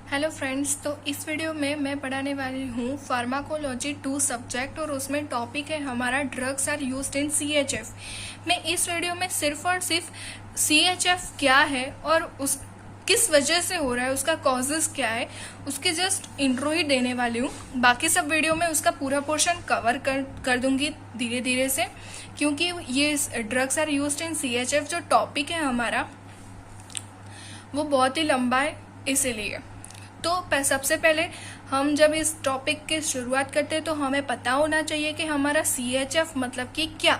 Hello friends, तो इस video में मैं पढ़ाने वाली हूँ फार्माकोलॉजी 2 सब्जेक्ट और उसमें टॉपिक है हमारा drugs are used in CHF. मैं इस वीडियो में सिर्फ और सिर्फ सीएचएफ क्या है और उस किस वजह से हो रहा है, उसका कॉजेस क्या है, उसके जस्ट इंट्रो ही देने वाली हूँ। बाकी सब वीडियो में उसका पूरा पोर्शन कवर कर दूंगी धीरे धीरे से, क्योंकि ये drugs are used in CHF जो टॉपिक है हमारा वो बहुत ही लंबा है, इसीलिए। तो सबसे पहले हम जब इस टॉपिक की शुरुआत करते हैं तो हमें पता होना चाहिए कि हमारा सीएचएफ मतलब कि क्या।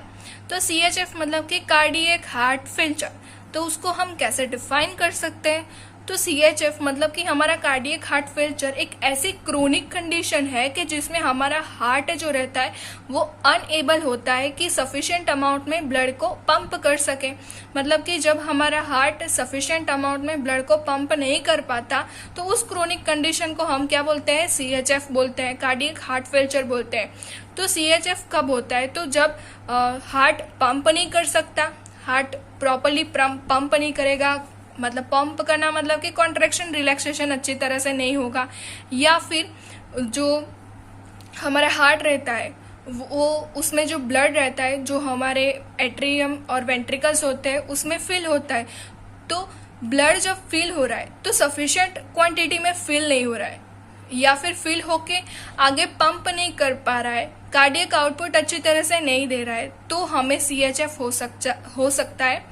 तो सीएचएफ मतलब कि कार्डियक हार्ट फेल्चर। तो उसको हम कैसे डिफाइन कर सकते हैं? तो सीएचएफ मतलब कि हमारा कार्डियक हार्ट फेल्चर एक ऐसी क्रोनिक कंडीशन है कि जिसमें हमारा हार्ट जो रहता है वो अनएबल होता है कि सफिशिएंट अमाउंट में ब्लड को पंप कर सके। मतलब कि जब हमारा हार्ट सफिशिएंट अमाउंट में ब्लड को पंप नहीं कर पाता तो उस क्रोनिक कंडीशन को हम क्या बोलते हैं? सीएचएफ बोलते हैं, कार्डियक हार्ट फेल्चर बोलते हैं। तो सीएचएफ कब होता है? तो जब हार्ट पंप नहीं कर सकता, हार्ट प्रॉपरली पंप नहीं करेगा, मतलब पंप करना मतलब कि कॉन्ट्रैक्शन रिलैक्सेशन अच्छी तरह से नहीं होगा, या फिर जो हमारा हार्ट रहता है वो उसमें जो ब्लड रहता है जो हमारे एट्रियम और वेंट्रिकल्स होते हैं उसमें फिल होता है। तो ब्लड जब फिल हो रहा है तो सफिशिएंट क्वांटिटी में फिल नहीं हो रहा है, या फिर फिल होके आगे पंप नहीं कर पा रहा है, कार्डियक आउटपुट अच्छी तरह से नहीं दे रहा है, तो हमें सीएचएफ हो सकता है।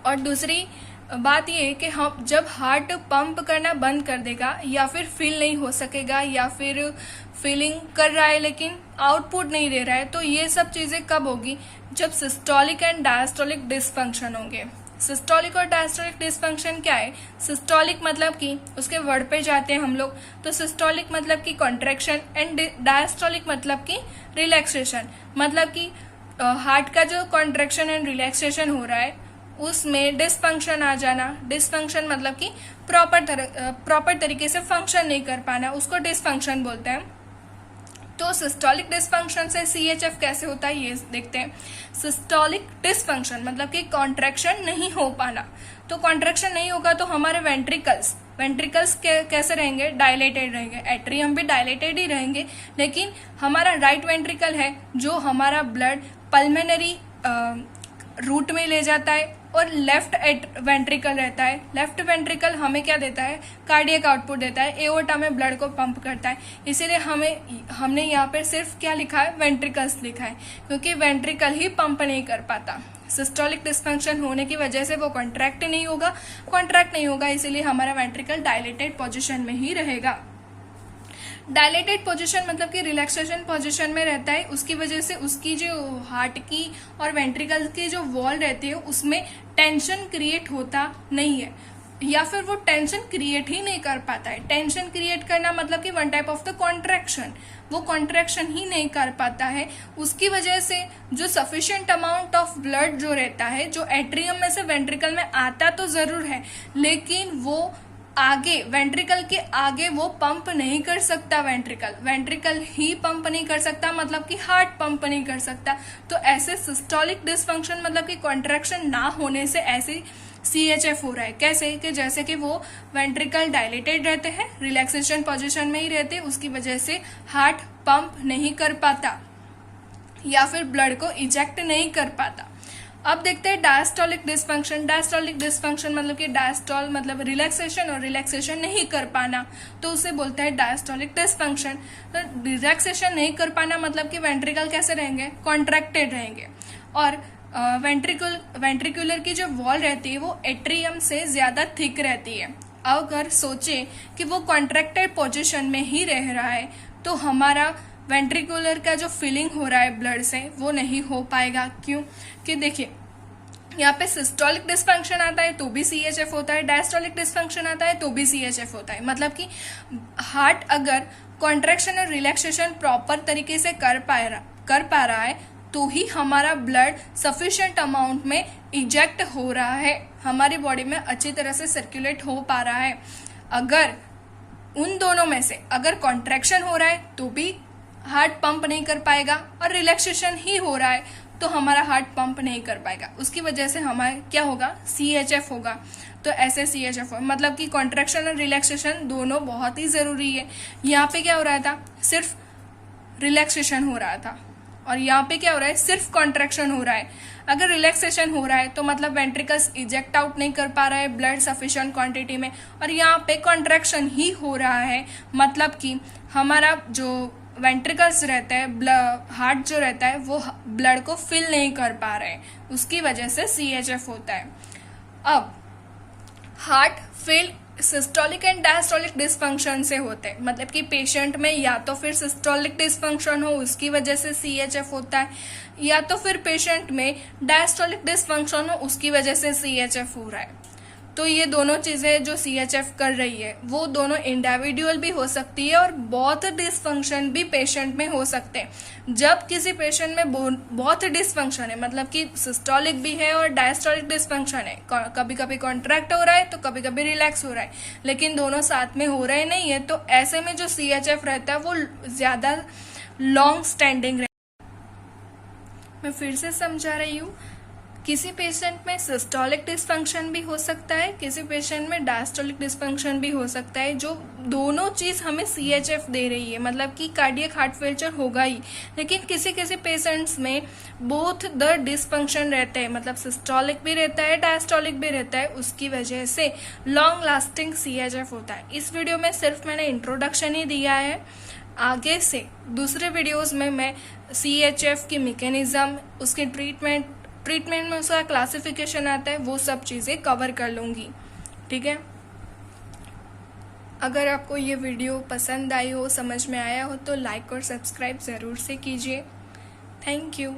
और दूसरी बात ये है कि हम जब हार्ट पंप करना बंद कर देगा या फिर फील नहीं हो सकेगा, या फिर फीलिंग कर रहा है लेकिन आउटपुट नहीं दे रहा है, तो ये सब चीजें कब होगी? जब सिस्टोलिक एंड डायस्टोलिक डिसफंक्शन होंगे। सिस्टोलिक और डायस्टोलिक डिसफंक्शन क्या है? सिस्टोलिक मतलब कि उसके वर्ड पे जाते हैं हम लोग, तो सिस्टोलिक मतलब कि कॉन्ट्रैक्शन एंड डायस्टोलिक मतलब कि रिलैक्सेशन। मतलब कि हार्ट का जो कॉन्ट्रैक्शन एंड रिलैक्सेशन हो रहा है उसमें डिसफंक्शन आ जाना। डिसफंक्शन मतलब कि प्रॉपर तरीके से फंक्शन नहीं कर पाना, उसको डिसफंक्शन बोलते हैं। तो सिस्टोलिक डिसफंक्शन से सीएचएफ कैसे होता है ये देखते हैं। सिस्टोलिक डिसफंक्शन मतलब कि कॉन्ट्रैक्शन नहीं हो पाना। तो कॉन्ट्रैक्शन नहीं होगा तो हमारे वेंट्रिकल्स कैसे रहेंगे? डायलेटेड रहेंगे। एट्रियम भी डायलेटेड ही रहेंगे, लेकिन हमारा राइट वेंट्रिकल है जो हमारा ब्लड पल्मोनरी रूट में ले जाता है, और लेफ्ट वेंट्रिकल रहता है। लेफ्ट वेंट्रिकल हमें क्या देता है? कार्डियक आउटपुट देता है, एओर्टा में ब्लड को पंप करता है। इसीलिए हमने यहाँ पर सिर्फ क्या लिखा है? वेंट्रिकल्स लिखा है, क्योंकि वेंट्रिकल ही पंप नहीं कर पाता। सिस्टोलिक डिसफंक्शन होने की वजह से वो कॉन्ट्रैक्ट नहीं होगा, इसीलिए हमारा वेंट्रिकल डायलेटेड पोजिशन में ही रहेगा। डायलेटेड पोजीशन मतलब कि रिलैक्सेशन पोजीशन में रहता है, उसकी वजह से उसकी जो हार्ट की और वेंट्रिकल की जो वॉल रहती है उसमें टेंशन क्रिएट होता नहीं है, या फिर वो टेंशन क्रिएट ही नहीं कर पाता है। टेंशन क्रिएट करना मतलब कि one type of the contraction, वो कॉन्ट्रैक्शन ही नहीं कर पाता है। उसकी वजह से जो सफिशिएंट अमाउंट ऑफ ब्लड जो रहता है, जो एट्रियम में से वेंट्रिकल में आता तो जरूर है, लेकिन वो आगे वेंट्रिकल के आगे वो पंप नहीं कर सकता। वेंट्रिकल ही पंप नहीं कर सकता, मतलब कि हार्ट पंप नहीं कर सकता। तो ऐसे सिस्टोलिक डिसफंक्शन मतलब कि कॉन्ट्रैक्शन ना होने से ऐसे सीएचएफ हो रहा है। कैसे? कि जैसे कि वो वेंट्रिकल डायलेटेड रहते हैं, रिलैक्सेशन पोजीशन में ही रहते हैं, उसकी वजह से हार्ट पंप नहीं कर पाता या फिर ब्लड को इजेक्ट नहीं कर पाता। अब देखते हैं डायस्टोलिक डिसफंक्शन। डायस्टोलिक डिसफंक्शन मतलब कि डायस्टोल मतलब रिलैक्सेशन, और रिलैक्सेशन नहीं कर पाना, तो उसे बोलते हैं डायस्टोलिक डिसफंक्शन। तो रिलैक्सेशन नहीं कर पाना मतलब कि वेंट्रिकल कैसे रहेंगे? कॉन्ट्रैक्टेड रहेंगे, और वेंट्रिकुलर की जो वॉल रहती है वो एट्रियम से ज्यादा थिक रहती है। अगर सोचे कि वो कॉन्ट्रैक्टेड पोजिशन में ही रह रहा है तो हमारा वेंट्रिकुलर का जो फीलिंग हो रहा है ब्लड से वो नहीं हो पाएगा। क्यों? कि देखिए यहाँ पे सिस्टोलिक डिसफंक्शन आता है तो भी सीएचएफ होता है, डायस्टोलिक डिसफंक्शन आता है तो भी सीएचएफ होता है। मतलब कि हार्ट अगर कॉन्ट्रैक्शन और रिलैक्सेशन प्रॉपर तरीके से कर पा रहा है तो ही हमारा ब्लड सफिशिएंट अमाउंट में इजेक्ट हो रहा है, हमारी बॉडी में अच्छी तरह से सर्कुलेट हो पा रहा है। अगर उन दोनों में से अगर कॉन्ट्रैक्शन हो रहा है तो भी हार्ट पंप नहीं कर पाएगा, और रिलैक्सेशन ही हो रहा है तो हमारा हार्ट पंप नहीं कर पाएगा, उसकी वजह से हमारा क्या होगा? सीएचएफ होगा। तो ऐसे CHF मतलब कि कॉन्ट्रैक्शन और रिलैक्सेशन दोनों बहुत ही ज़रूरी है। यहाँ पे क्या हो रहा था, सिर्फ रिलैक्सेशन हो रहा था, और यहाँ पे क्या हो रहा है, सिर्फ कॉन्ट्रैक्शन हो रहा है। अगर रिलैक्सेशन हो रहा है तो मतलब वेंट्रिकल्स इजेक्ट आउट नहीं कर पा रहा है ब्लड सफिशिएंट क्वांटिटी में, और यहाँ पे कॉन्ट्रैक्शन ही हो रहा है, मतलब कि हमारा जो वेंट्रिकल्स रहता है, हार्ट जो रहता है वो ब्लड को फिल नहीं कर पा रहे हैं, उसकी वजह से CHF होता है। अब heart fail systolic and diastolic dysfunction से होते हैं, मतलब कि पेशेंट में या तो फिर सिस्टोलिक डिसफंक्शन हो उसकी वजह से CHF होता है, या तो फिर पेशेंट में डायस्टोलिक डिसफंक्शन हो उसकी वजह से CHF हो रहा है। तो ये दोनों चीजें जो CHF कर रही है वो दोनों इंडिविजुअल भी हो सकती है और बहुत डिसफंक्शन भी पेशेंट में हो सकते हैं। जब किसी पेशेंट में बहुत डिसफंक्शन है, मतलब कि सिस्टोलिक भी है और डायस्टोलिक डिसफंक्शन है, कभी कभी कॉन्ट्रैक्ट हो रहा है तो कभी कभी रिलैक्स हो रहा है, लेकिन दोनों साथ में हो रहे नहीं है, तो ऐसे में जो CHF रहता है वो ज्यादा लॉन्ग स्टैंडिंग रहता है। मैं फिर से समझा रही हूँ, किसी पेशेंट में सिस्टोलिक डिसफंक्शन भी हो सकता है, किसी पेशेंट में डायस्टोलिक डिसफंक्शन भी हो सकता है, जो दोनों चीज हमें CHF दे रही है, मतलब कि कार्डियक हार्ट फेल्चर होगा ही। लेकिन किसी किसी पेशेंट्स में बोथ द डिसफंक्शन रहते हैं, मतलब सिस्टोलिक भी रहता है डायस्टोलिक भी रहता है, उसकी वजह से लॉन्ग लास्टिंग CHF होता है। इस वीडियो में सिर्फ मैंने इंट्रोडक्शन ही दिया है, आगे से दूसरे वीडियोज में मैं CHF की मैकेनिज्म, उसके ट्रीटमेंट में उसका क्लासिफिकेशन आता है, वो सब चीज़ें कवर कर लूँगी, ठीक है। अगर आपको ये वीडियो पसंद आई हो, समझ में आया हो, तो लाइक और सब्सक्राइब ज़रूर से कीजिए। Thank you.